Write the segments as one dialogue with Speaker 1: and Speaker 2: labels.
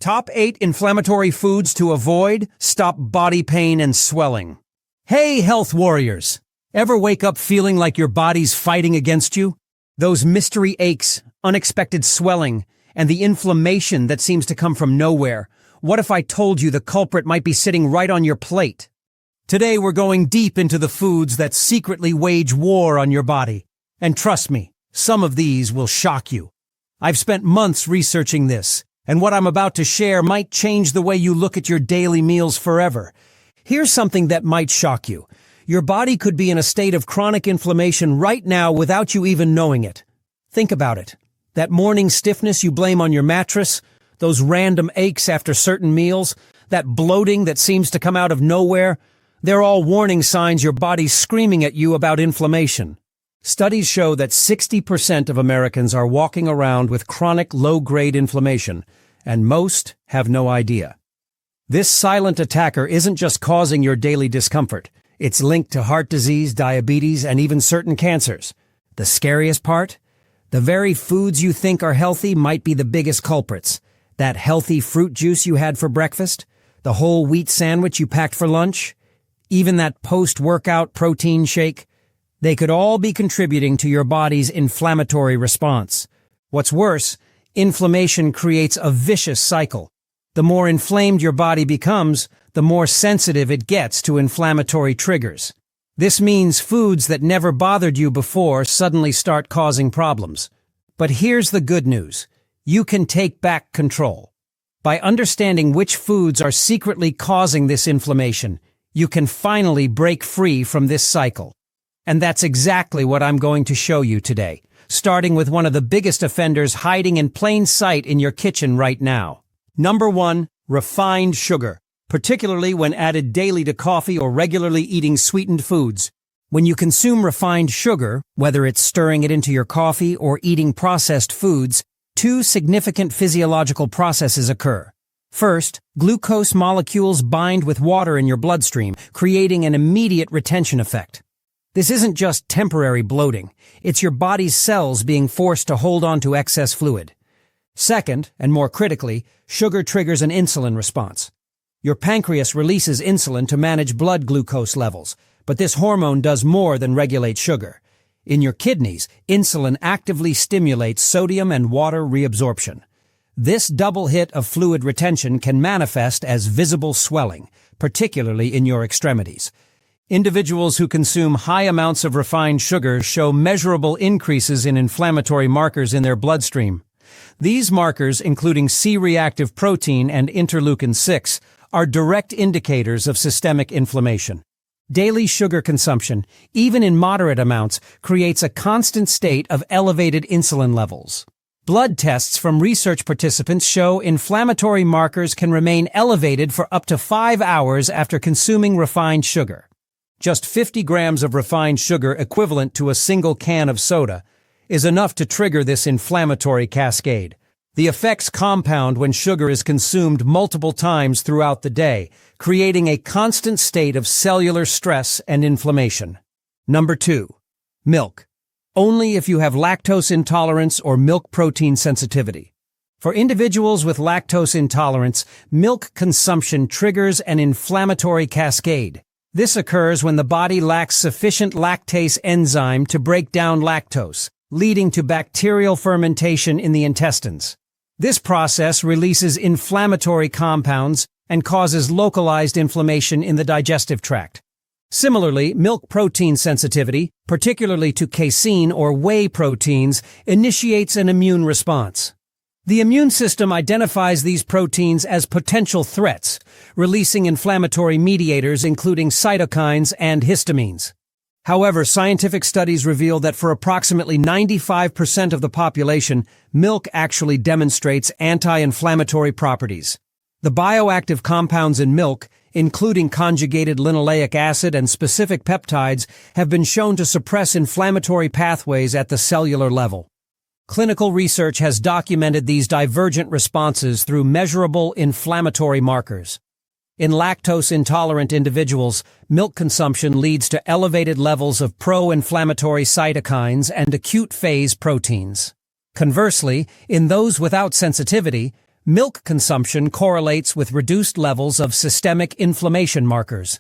Speaker 1: Top 8 inflammatory foods to avoid, stop body pain and swelling. Hey, health warriors! Ever wake up feeling like your body's fighting against you? Those mystery aches, unexpected swelling, and the inflammation that seems to come from nowhere. What if I told you the culprit might be sitting right on your plate? Today we're going deep into the foods that secretly wage war on your body. And trust me, some of these will shock you. I've spent months researching this, and what I'm about to share might change the way you look at your daily meals forever. Here's something that might shock you. Your body could be in a state of chronic inflammation right now without you even knowing it. Think about it. That morning stiffness you blame on your mattress, those random aches after certain meals, that bloating that seems to come out of nowhere, they're all warning signs your body's screaming at you about inflammation. Studies show that 60% of Americans are walking around with chronic low-grade inflammation, and most have no idea. This silent attacker isn't just causing your daily discomfort. It's linked to heart disease, diabetes, and even certain cancers. The scariest part? The very foods you think are healthy might be the biggest culprits. That healthy fruit juice you had for breakfast, the whole wheat sandwich you packed for lunch, even that post-workout protein shake. They could all be contributing to your body's inflammatory response. What's worse, inflammation creates a vicious cycle. The more inflamed your body becomes, the more sensitive it gets to inflammatory triggers. This means foods that never bothered you before suddenly start causing problems. But here's the good news. You can take back control. By understanding which foods are secretly causing this inflammation, you can finally break free from this cycle. And that's exactly what I'm going to show you today, starting with one of the biggest offenders hiding in plain sight in your kitchen right now. Number 1, refined sugar, particularly when added daily to coffee or regularly eating sweetened foods. When you consume refined sugar, whether it's stirring it into your coffee or eating processed foods, two significant physiological processes occur. First, glucose molecules bind with water in your bloodstream, creating an immediate retention effect. This isn't just temporary bloating. It's your body's cells being forced to hold on to excess fluid. Second, and more critically, sugar triggers an insulin response. Your pancreas releases insulin to manage blood glucose levels, but this hormone does more than regulate sugar. In your kidneys, insulin actively stimulates sodium and water reabsorption. This double hit of fluid retention can manifest as visible swelling, particularly in your extremities. Individuals who consume high amounts of refined sugar show measurable increases in inflammatory markers in their bloodstream. These markers, including C-reactive protein and interleukin-6, are direct indicators of systemic inflammation. Daily sugar consumption, even in moderate amounts, creates a constant state of elevated insulin levels. Blood tests from research participants show inflammatory markers can remain elevated for up to 5 hours after consuming refined sugar. Just 50 grams of refined sugar, equivalent to a single can of soda, is enough to trigger this inflammatory cascade. The effects compound when sugar is consumed multiple times throughout the day, creating a constant state of cellular stress and inflammation. Number 2. Milk. Only if you have lactose intolerance or milk protein sensitivity. For individuals with lactose intolerance, milk consumption triggers an inflammatory cascade. This occurs when the body lacks sufficient lactase enzyme to break down lactose, leading to bacterial fermentation in the intestines. This process releases inflammatory compounds and causes localized inflammation in the digestive tract. Similarly, milk protein sensitivity, particularly to casein or whey proteins, initiates an immune response. The immune system identifies these proteins as potential threats, releasing inflammatory mediators including cytokines and histamines. However, scientific studies reveal that for approximately 95% of the population, milk actually demonstrates anti-inflammatory properties. The bioactive compounds in milk, including conjugated linoleic acid and specific peptides, have been shown to suppress inflammatory pathways at the cellular level. Clinical research has documented these divergent responses through measurable inflammatory markers. In lactose-intolerant individuals, milk consumption leads to elevated levels of pro-inflammatory cytokines and acute phase proteins. Conversely, in those without sensitivity, Milk consumption correlates with reduced levels of systemic inflammation markers.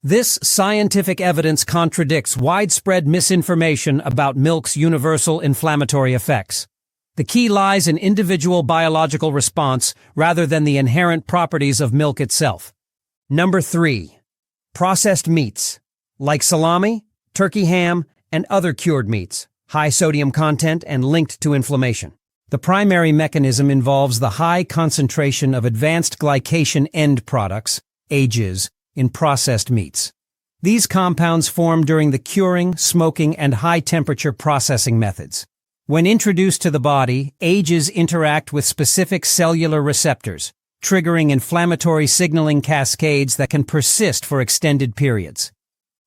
Speaker 1: This scientific evidence contradicts widespread misinformation about milk's universal inflammatory effects. The key lies in individual biological response rather than the inherent properties of milk itself. Number 3. Processed meats, like salami, turkey ham, and other cured meats, high sodium content and linked to inflammation. The primary mechanism involves the high concentration of advanced glycation end products, AGEs, in processed meats. These compounds form during the curing, smoking, and high-temperature processing methods. When introduced to the body, AGEs interact with specific cellular receptors, triggering inflammatory signaling cascades that can persist for extended periods.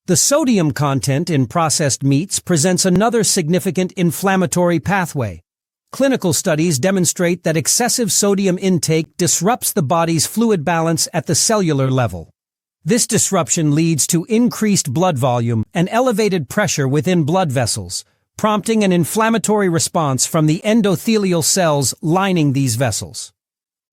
Speaker 1: The sodium content in processed meats presents another significant inflammatory pathway. Clinical studies demonstrate that excessive sodium intake disrupts the body's fluid balance at the cellular level. This disruption leads to increased blood volume and elevated pressure within blood vessels, prompting an inflammatory response from the endothelial cells lining these vessels.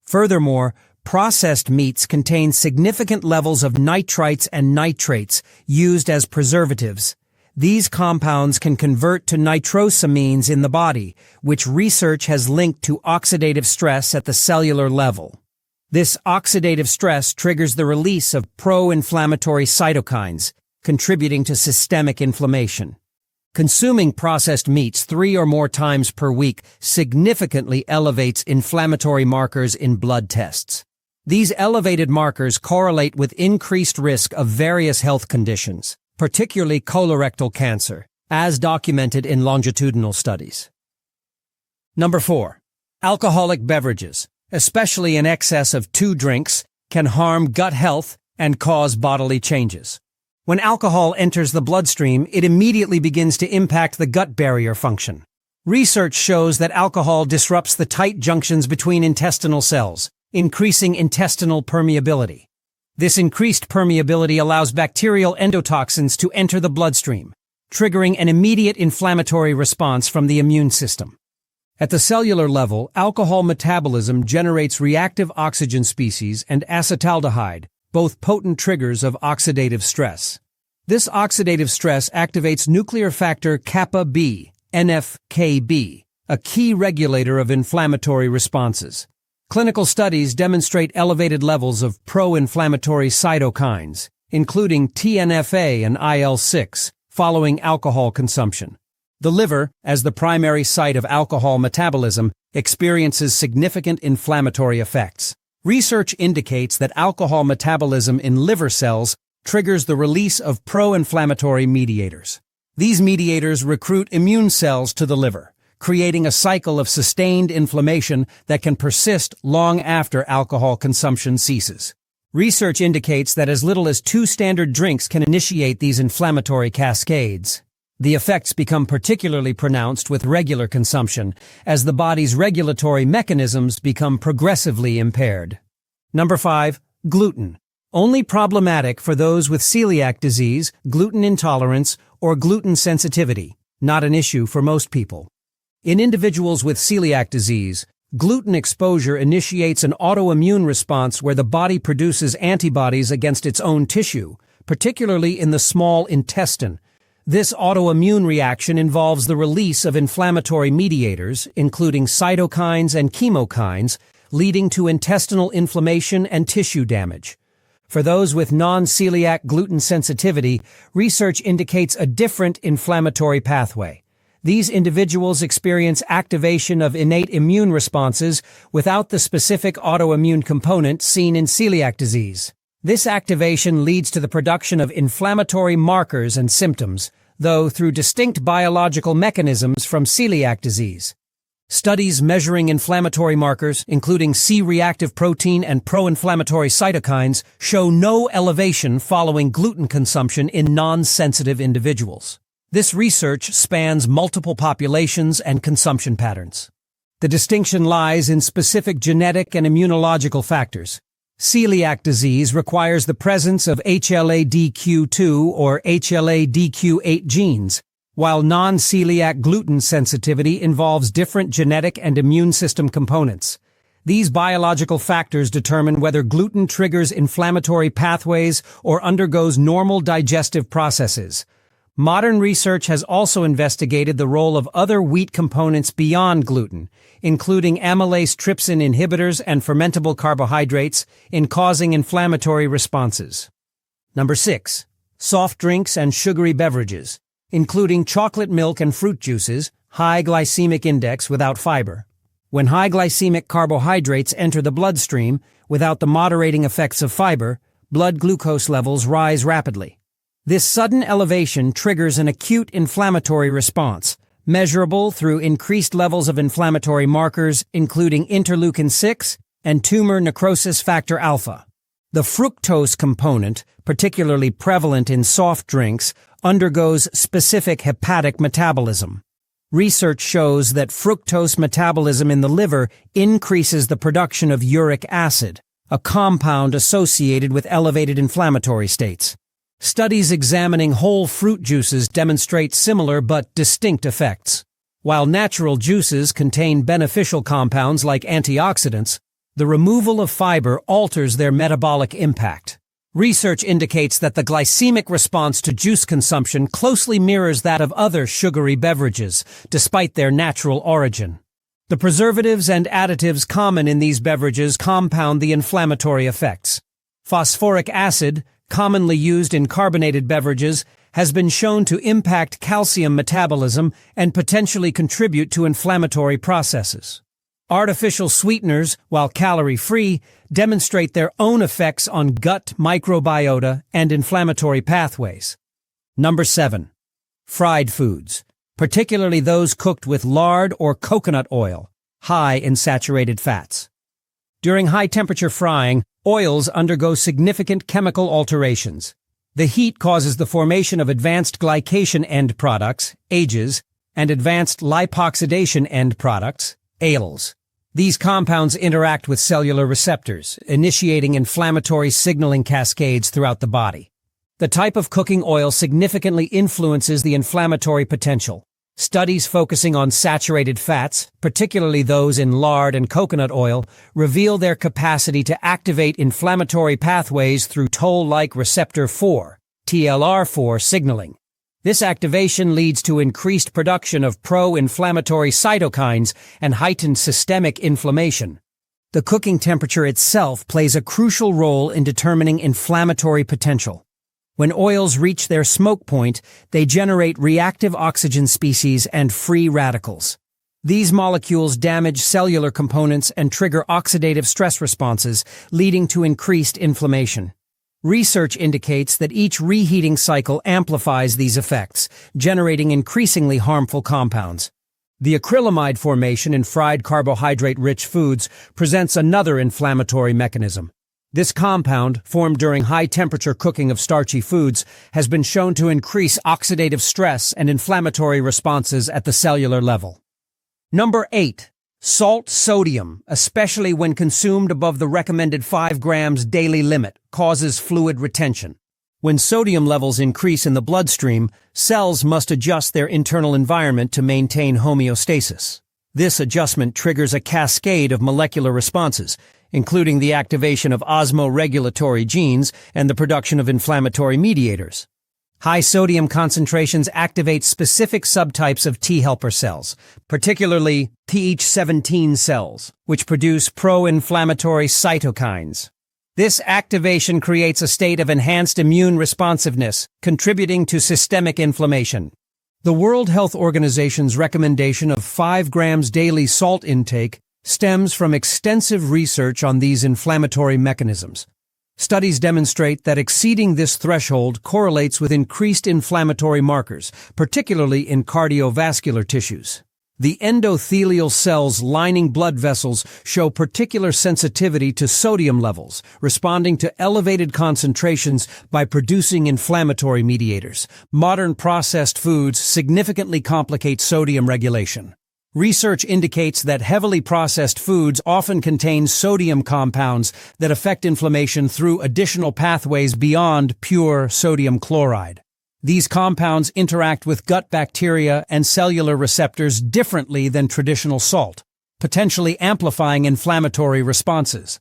Speaker 1: Furthermore, processed meats contain significant levels of nitrites and nitrates used as preservatives. These compounds can convert to nitrosamines in the body, which research has linked to oxidative stress at the cellular level. This oxidative stress triggers the release of pro-inflammatory cytokines, contributing to systemic inflammation. Consuming processed meats 3 or more times per week significantly elevates inflammatory markers in blood tests. These elevated markers correlate with increased risk of various health conditions, particularly colorectal cancer, as documented in longitudinal studies. Number 4. Alcoholic beverages, especially in excess of 2 drinks, can harm gut health and cause bodily changes. When alcohol enters the bloodstream, it immediately begins to impact the gut barrier function. Research shows that alcohol disrupts the tight junctions between intestinal cells, increasing intestinal permeability. This increased permeability allows bacterial endotoxins to enter the bloodstream, triggering an immediate inflammatory response from the immune system. At the cellular level, alcohol metabolism generates reactive oxygen species and acetaldehyde, both potent triggers of oxidative stress. This oxidative stress activates nuclear factor kappa B, NF-κB, a key regulator of inflammatory responses. Clinical studies demonstrate elevated levels of pro-inflammatory cytokines, including TNF-A and IL-6, following alcohol consumption. The liver, as the primary site of alcohol metabolism, experiences significant inflammatory effects. Research indicates that alcohol metabolism in liver cells triggers the release of pro-inflammatory mediators. These mediators recruit immune cells to the liver, creating a cycle of sustained inflammation that can persist long after alcohol consumption ceases. Research indicates that as little as 2 standard drinks can initiate these inflammatory cascades. The effects become particularly pronounced with regular consumption, as the body's regulatory mechanisms become progressively impaired. Number 5. Gluten. Only problematic for those with celiac disease, gluten intolerance, or gluten sensitivity, not an issue for most people. In individuals with celiac disease, gluten exposure initiates an autoimmune response where the body produces antibodies against its own tissue, particularly in the small intestine. This autoimmune reaction involves the release of inflammatory mediators, including cytokines and chemokines, leading to intestinal inflammation and tissue damage. For those with non-celiac gluten sensitivity, research indicates a different inflammatory pathway. These individuals experience activation of innate immune responses without the specific autoimmune component seen in celiac disease. This activation leads to the production of inflammatory markers and symptoms, though through distinct biological mechanisms from celiac disease. Studies measuring inflammatory markers, including C-reactive protein and pro-inflammatory cytokines, show no elevation following gluten consumption in non-sensitive individuals. This research spans multiple populations and consumption patterns. The distinction lies in specific genetic and immunological factors. Celiac disease requires the presence of HLA-DQ2 or HLA-DQ8 genes, while non-celiac gluten sensitivity involves different genetic and immune system components. These biological factors determine whether gluten triggers inflammatory pathways or undergoes normal digestive processes. Modern research has also investigated the role of other wheat components beyond gluten, including amylase trypsin inhibitors and fermentable carbohydrates, in causing inflammatory responses. Number 6. Soft drinks and sugary beverages, including chocolate milk and fruit juices, high glycemic index without fiber. When high glycemic carbohydrates enter the bloodstream, without the moderating effects of fiber, blood glucose levels rise rapidly. This sudden elevation triggers an acute inflammatory response, measurable through increased levels of inflammatory markers including interleukin-6 and tumor necrosis factor alpha. The fructose component, particularly prevalent in soft drinks, undergoes specific hepatic metabolism. Research shows that fructose metabolism in the liver increases the production of uric acid, a compound associated with elevated inflammatory states. Studies examining whole fruit juices demonstrate similar but distinct effects. While natural juices contain beneficial compounds like antioxidants, the removal of fiber alters their metabolic impact. Research indicates that the glycemic response to juice consumption closely mirrors that of other sugary beverages, despite their natural origin. The preservatives and additives common in these beverages compound the inflammatory effects. Phosphoric acid, commonly used in carbonated beverages, has been shown to impact calcium metabolism and potentially contribute to inflammatory processes. Artificial sweeteners, while calorie-free, demonstrate their own effects on gut microbiota and inflammatory pathways. Number 7. Fried foods, particularly those cooked with lard or coconut oil, high in saturated fats. During high-temperature frying, oils undergo significant chemical alterations. The heat causes the formation of advanced glycation end products, AGEs, and advanced lipoxidation end products, ALEs. These compounds interact with cellular receptors, initiating inflammatory signaling cascades throughout the body. The type of cooking oil significantly influences the inflammatory potential. Studies focusing on saturated fats, particularly those in lard and coconut oil, reveal their capacity to activate inflammatory pathways through toll-like receptor 4, TLR4 signaling. This activation leads to increased production of pro-inflammatory cytokines and heightened systemic inflammation. The cooking temperature itself plays a crucial role in determining inflammatory potential. When oils reach their smoke point, they generate reactive oxygen species and free radicals. These molecules damage cellular components and trigger oxidative stress responses, leading to increased inflammation. Research indicates that each reheating cycle amplifies these effects, generating increasingly harmful compounds. The acrylamide formation in fried carbohydrate-rich foods presents another inflammatory mechanism. This compound, formed during high-temperature cooking of starchy foods, has been shown to increase oxidative stress and inflammatory responses at the cellular level. Number 8. Salt sodium, especially when consumed above the recommended 5 grams daily limit, causes fluid retention. When sodium levels increase in the bloodstream, cells must adjust their internal environment to maintain homeostasis. This adjustment triggers a cascade of molecular responses, including the activation of osmoregulatory genes and the production of inflammatory mediators. High sodium concentrations activate specific subtypes of T helper cells, particularly Th17 cells, which produce pro-inflammatory cytokines. This activation creates a state of enhanced immune responsiveness, contributing to systemic inflammation. The World Health Organization's recommendation of 5 grams daily salt intake stems from extensive research on these inflammatory mechanisms. Studies demonstrate that exceeding this threshold correlates with increased inflammatory markers, particularly in cardiovascular tissues. The endothelial cells lining blood vessels show particular sensitivity to sodium levels, responding to elevated concentrations by producing inflammatory mediators. Modern processed foods significantly complicate sodium regulation. Research indicates that heavily processed foods often contain sodium compounds that affect inflammation through additional pathways beyond pure sodium chloride. These compounds interact with gut bacteria and cellular receptors differently than traditional salt. potentially amplifying inflammatory responses.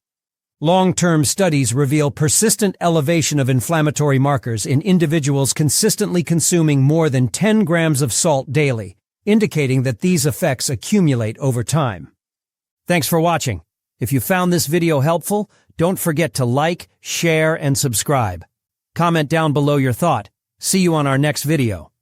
Speaker 1: Long-term studies reveal persistent elevation of inflammatory markers in individuals consistently consuming more than 10 grams of salt daily, indicating that these effects accumulate over time. Thanks for watching. If you found this video helpful, don't forget to like, share, and subscribe. Comment down below your thought. See you on our next video.